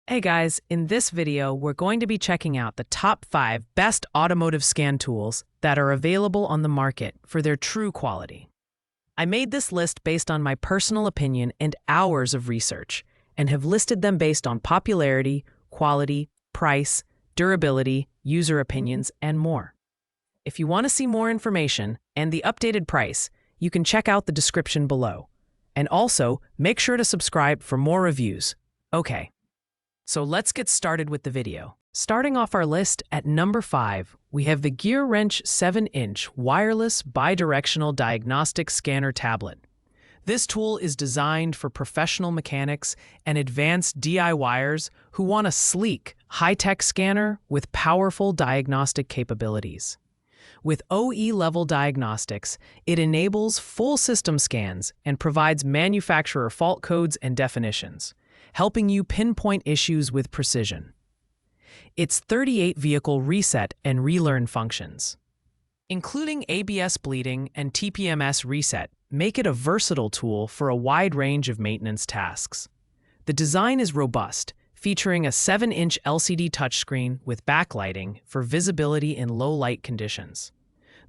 Hey guys, in this video, we're going to be checking out the top 5 best automotive scan tools that are available on the market for their true quality. I made this list based on my personal opinion and hours of research, and have listed them based on popularity, quality, price, durability, user opinions, and more. If you want to see more information and the updated price, you can check out the description below. And also, make sure to subscribe for more reviews. Okay. So let's get started with the video. Starting off our list at number 5, we have the GearWrench 7-inch wireless bidirectional diagnostic scanner tablet. This tool is designed for professional mechanics and advanced DIYers who want a sleek, high-tech scanner with powerful diagnostic capabilities. With OE-level diagnostics, it enables full system scans and provides manufacturer fault codes and definitions, helping you pinpoint issues with precision. Its 38-vehicle reset and relearn functions, including ABS bleeding and TPMS reset, make it a versatile tool for a wide range of maintenance tasks. The design is robust, featuring a 7-inch LCD touchscreen with backlighting for visibility in low-light conditions.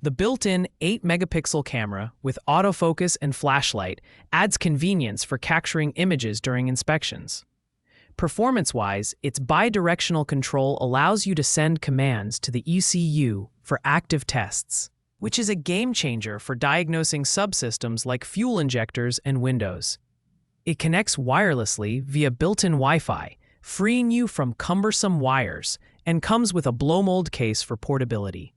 The built-in 8-megapixel camera with autofocus and flashlight adds convenience for capturing images during inspections. Performance-wise, its bidirectional control allows you to send commands to the ECU for active tests, which is a game-changer for diagnosing subsystems like fuel injectors and windows. It connects wirelessly via built-in Wi-Fi, freeing you from cumbersome wires, and comes with a blow-mold case for portability.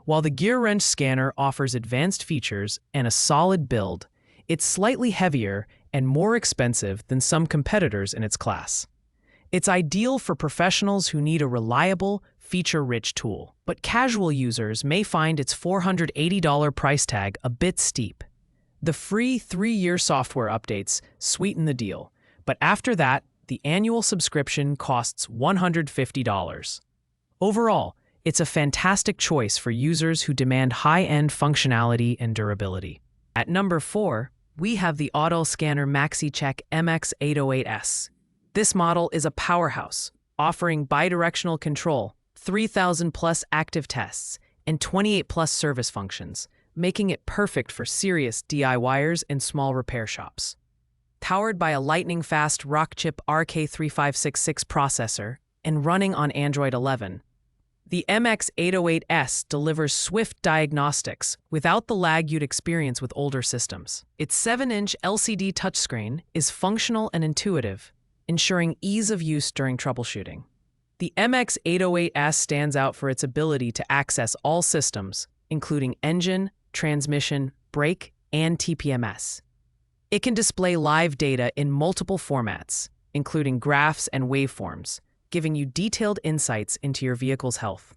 While the GearWrench scanner offers advanced features and a solid build, it's slightly heavier and more expensive than some competitors in its class. It's ideal for professionals who need a reliable, feature-rich tool, but casual users may find its $480 price tag a bit steep. The free 3-year software updates sweeten the deal, but after that, the annual subscription costs $150. Overall, it's a fantastic choice for users who demand high-end functionality and durability. At number 4, we have the Autel Scanner MaxiCheck MX808S. This model is a powerhouse, offering bidirectional control, 3,000-plus active tests, and 28-plus service functions, making it perfect for serious DIYers and small repair shops. Powered by a lightning-fast Rockchip RK3566 processor and running on Android 11, the MX808S delivers swift diagnostics without the lag you'd experience with older systems. Its 7-inch LCD touchscreen is functional and intuitive, ensuring ease of use during troubleshooting. The MX808S stands out for its ability to access all systems, including engine, transmission, brake, and TPMS. It can display live data in multiple formats, including graphs and waveforms, giving you detailed insights into your vehicle's health.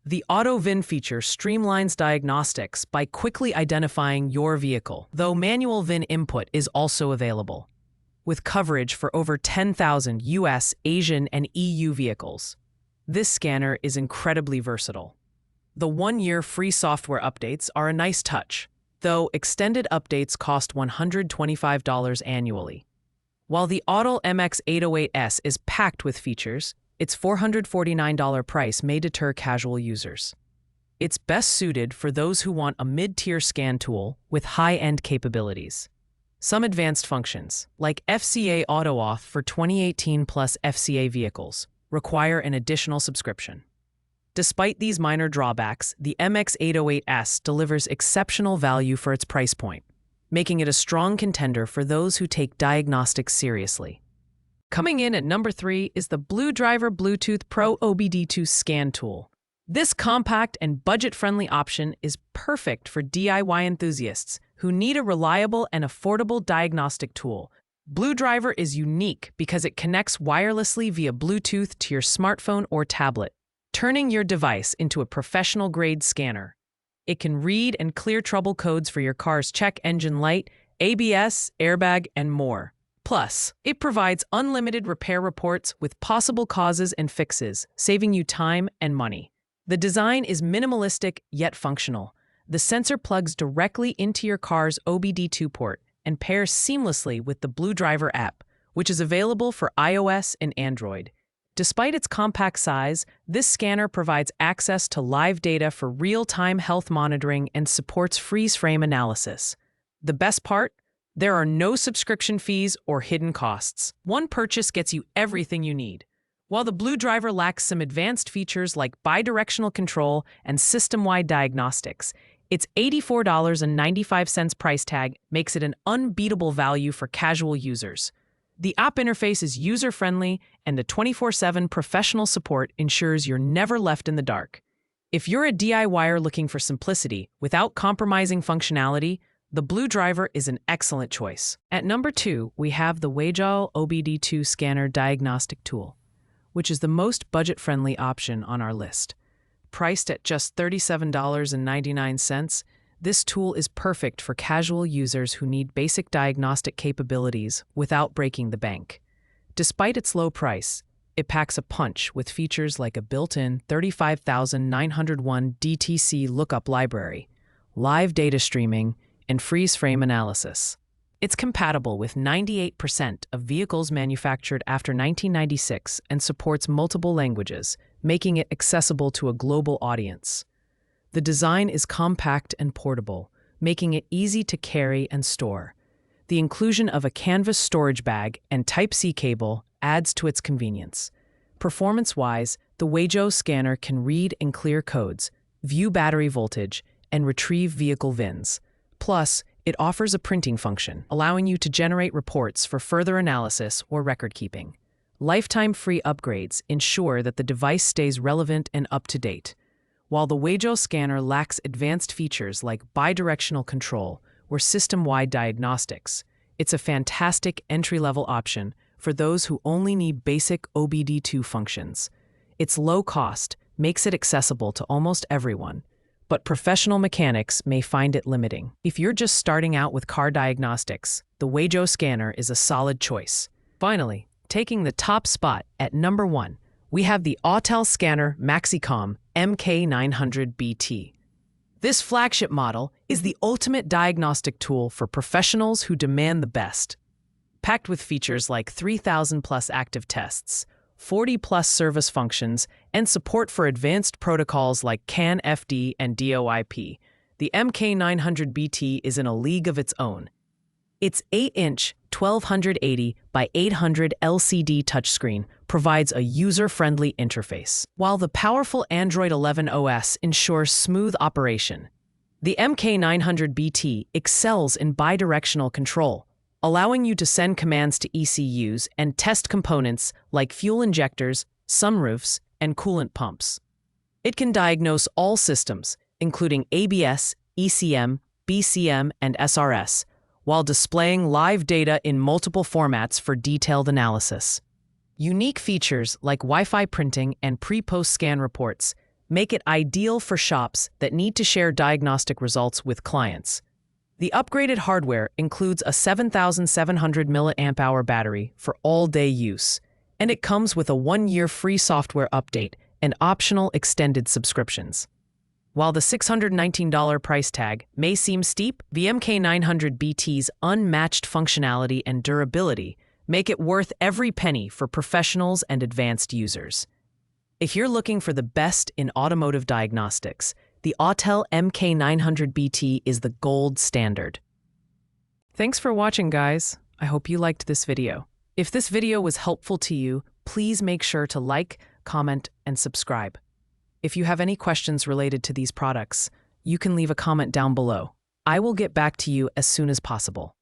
The Auto VIN feature streamlines diagnostics by quickly identifying your vehicle, though manual VIN input is also available, with coverage for over 10,000 US, Asian, and EU vehicles. This scanner is incredibly versatile. The 1-year free software updates are a nice touch, though extended updates cost $125 annually. While the Autel MX808S is packed with features, its $449 price may deter casual users. It's best suited for those who want a mid-tier scan tool with high-end capabilities. Some advanced functions, like FCA AutoAuth for 2018-plus FCA vehicles, require an additional subscription. Despite these minor drawbacks, the MX808S delivers exceptional value for its price point, making it a strong contender for those who take diagnostics seriously. Coming in at number 3 is the BlueDriver Bluetooth Pro OBD2 scan tool. This compact and budget-friendly option is perfect for DIY enthusiasts who need a reliable and affordable diagnostic tool. BlueDriver is unique because it connects wirelessly via Bluetooth to your smartphone or tablet, turning your device into a professional-grade scanner. It can read and clear trouble codes for your car's check engine light, ABS, airbag, and more. Plus, it provides unlimited repair reports with possible causes and fixes, saving you time and money. The design is minimalistic yet functional. The sensor plugs directly into your car's OBD2 port and pairs seamlessly with the BlueDriver app, which is available for iOS and Android, Despite its compact size, this scanner provides access to live data for real-time health monitoring and supports freeze-frame analysis. The best part? There are no subscription fees or hidden costs. One purchase gets you everything you need. While the Blue Driver lacks some advanced features like bidirectional control and system-wide diagnostics, its $84.95 price tag makes it an unbeatable value for casual users. The app interface is user-friendly, and the 24/7 professional support ensures you're never left in the dark. If you're a DIYer looking for simplicity without compromising functionality, the Blue Driver is an excellent choice. At number 2, we have the Autel OBD2 Scanner Diagnostic Tool, which is the most budget-friendly option on our list. Priced at just $37.99, this tool is perfect for casual users who need basic diagnostic capabilities without breaking the bank. Despite its low price, it packs a punch with features like a built-in 35,901 DTC lookup library, live data streaming, and freeze-frame analysis. It's compatible with 98% of vehicles manufactured after 1996 and supports multiple languages, making it accessible to a global audience. The design is compact and portable, making it easy to carry and store. The inclusion of a canvas storage bag and Type-C cable adds to its convenience. Performance-wise, the Autel scanner can read and clear codes, view battery voltage, and retrieve vehicle VINs. Plus, it offers a printing function, allowing you to generate reports for further analysis or record-keeping. Lifetime free upgrades ensure that the device stays relevant and up-to-date. While the Autel scanner lacks advanced features like bidirectional control or system-wide diagnostics, it's a fantastic entry-level option for those who only need basic OBD2 functions. Its low cost makes it accessible to almost everyone, but professional mechanics may find it limiting. If you're just starting out with car diagnostics, the Autel scanner is a solid choice. Finally, taking the top spot at number 1, we have the Autel Scanner MaxiCom MK900BT. This flagship model is the ultimate diagnostic tool for professionals who demand the best. Packed with features like 3,000+ active tests, 40+ service functions, and support for advanced protocols like CAN-FD and DOIP, the MK900BT is in a league of its own. Its 8-inch 1280 by 800 LCD touchscreen provides a user-friendly interface, while the powerful Android 11 OS ensures smooth operation. The MK900BT excels in bidirectional control, allowing you to send commands to ECUs and test components like fuel injectors, sunroofs, and coolant pumps. It can diagnose all systems, including ABS, ECM, BCM, and SRS, while displaying live data in multiple formats for detailed analysis. Unique features like Wi-Fi printing and pre-post scan reports make it ideal for shops that need to share diagnostic results with clients. The upgraded hardware includes a 7,700 mAh battery for all-day use, and it comes with a 1-year free software update and optional extended subscriptions. While the $619 price tag may seem steep, the MK900BT's unmatched functionality and durability make it worth every penny for professionals and advanced users. If you're looking for the best in automotive diagnostics, the Autel MK900BT is the gold standard. Thanks for watching, guys. I hope you liked this video. If this video was helpful to you, please make sure to like, comment, and subscribe. If you have any questions related to these products, you can leave a comment down below. I will get back to you as soon as possible.